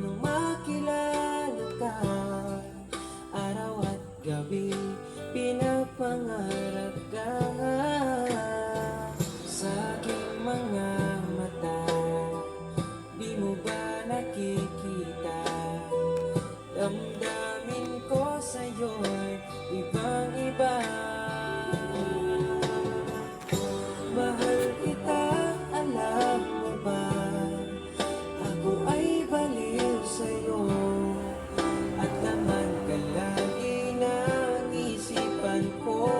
nung makilala ka. Araw at gabi pinapangarap ka. Sa aking mga mata, di mo ba nakikita? Damdamin ko sa'yo'y ibang-iba. Mahal kita, alam mo ba? Ako ay baliw sa'yo, at laman ka lagi ng isipan ko.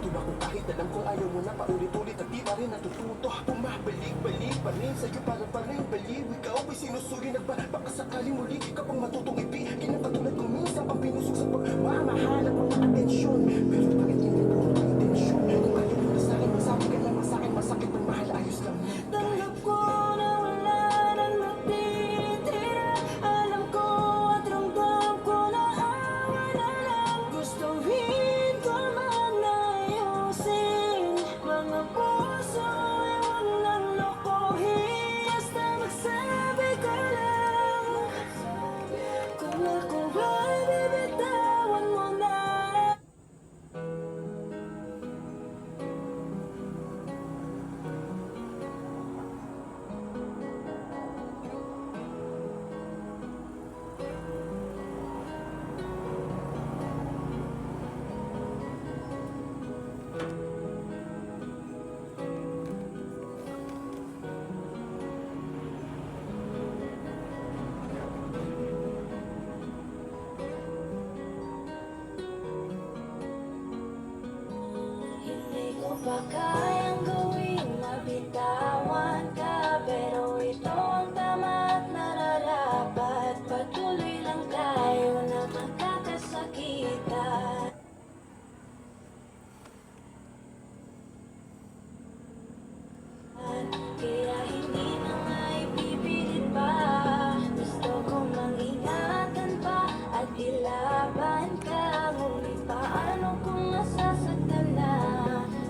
Nandito ako kahit alam kong ayaw mo na paulit-ulit at di pa rin natututo. Bumabalik-balik pa rin sa'yo para pa rin baliw. Ikaw ay sinusuri baka sakaling muli ka pang matutong ibigin ang katulad ko minsan pang pinusok sa pagmamahal at mga atensyon. Pero bakit hindi po ang intensyon? Kung ayaw mo na sa'kin, magsabi ka lang sa'kin, masakit ang mahal, ayos lang. Tanggap ko na wala nang natitira. Alam ko at ramdam ko na awa na lang. Gustuhin ko man ayusin mga puso ay huwag nang lokohin. Basta magsabi ka lang kung ako ay bibitawan mo na. Hindi ko pa kayang gawing mabitawan ka, pero ito ang tama at nararapat. Patuloy lang tayo na magkakasakitan. Kaya hindi na nga ipipilit pa. Gusto kong mag-ingatan pa at ilaban ka. Ngunit paano kung nasasaktan na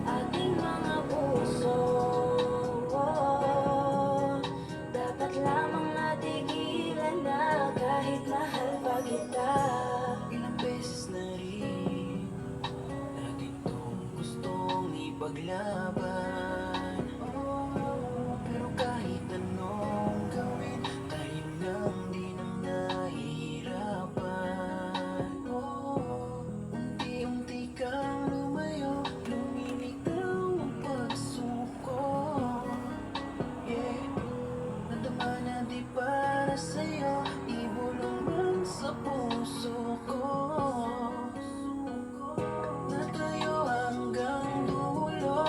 ating mga puso? Dapat lamang natigilan na kahit mahal pa kita. Ilang beses na rin natin tong gustong ipaglaban. Pero kahit anong gawin, tayo lang din ang nahihirapan. Unti-unti kang lumayo, lumilitaw ang pagsuko. Yeah, nadama na di para sa'yo, ibulong man sa puso ko. Natayo hanggang dulo,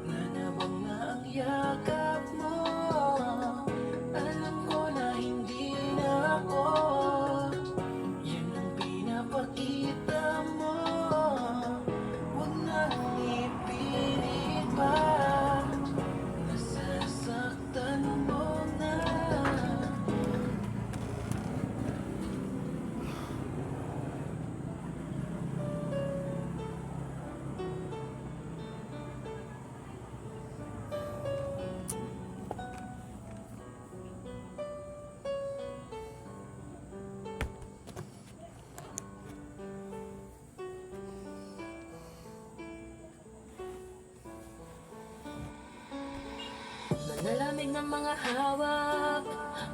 nanabang na ang yakap mo. Alam ko na hindi na ako yan ang pinapakita mo. Huwag nang ipilit pa, nasasaktan mo na. Nanalamig ng mga hawak,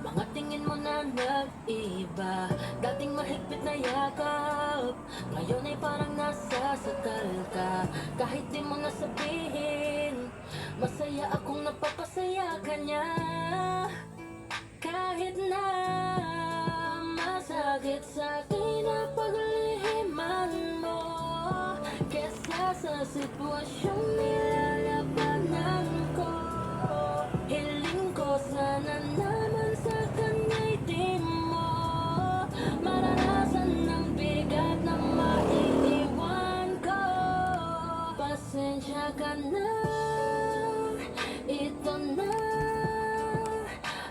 mga tingin mo na nag-iba. Dating mahigpit na yakap, ngayon ay parang nasasakal ka. Kahit di mo nasabihin, masaya akong napapasaya ka niya. Kahit na masakit sa'kin ang paglihiman mo, kesa sa sitwasyong nilalabanan ko. Hiling ko sana naman sa kanya'y di mo maranasan ng bigat na maiiwan ko. Pasensya ka na, ito na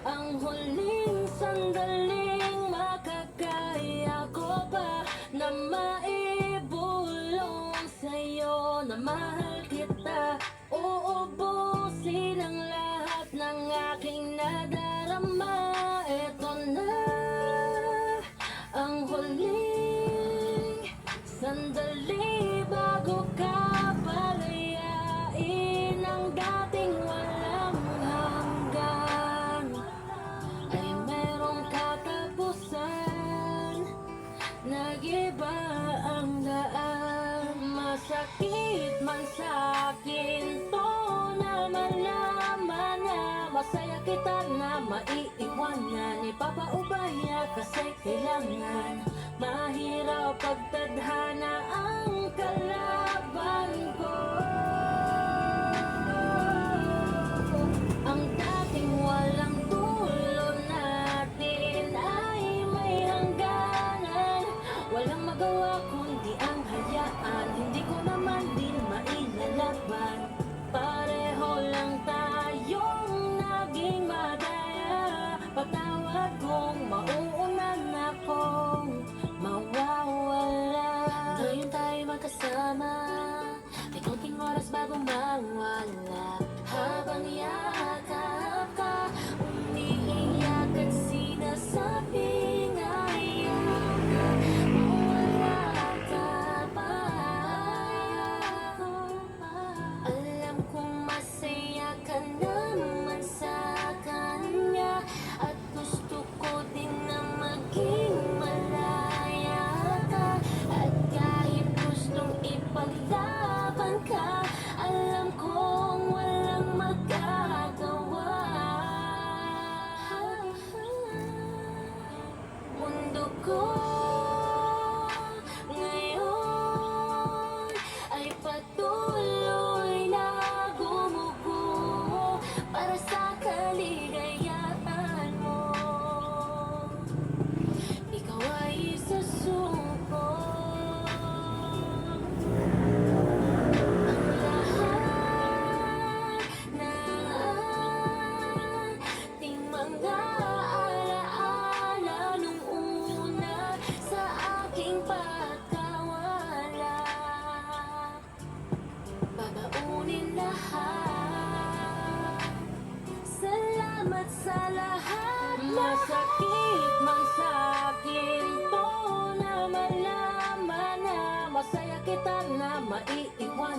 ang huling sandaling makakaya ko pa na maibulong sa'yo na mahal kita. Uubusin ang lahat ng aking nadarama. Ito na ang huling sandali bago ka palayain. Ang dating walang hanggan ay merong katapusan. Nag-iba ang daan, masakit man sa'kin to na malaman na masaya kita na maiiwanan. Ipapaubaya kasi kailangan mahirap pagtadhana ang kalaban. kasama. May konting oras bago mawala. Habang yakap ka, umiiyak at sinasabing ayaw ka. Mawala ka pa. Alam kong masaya ka naman sa kanya, at gusto ko din na maging malaya ka. At kahit gustong ipaglaban ka, alam kong walang magagawa. Mundo ko ngayon ay patuloy na gumuguho para sa kaligayahan mo. Ikaw ay isusuko. Ang lahat ng ating mga alaala nung una sa aking pagkawala, babaunin lahat. Salamat sa lahat. Masakit man sa akin to na malaman na masaya kita na maiiwan.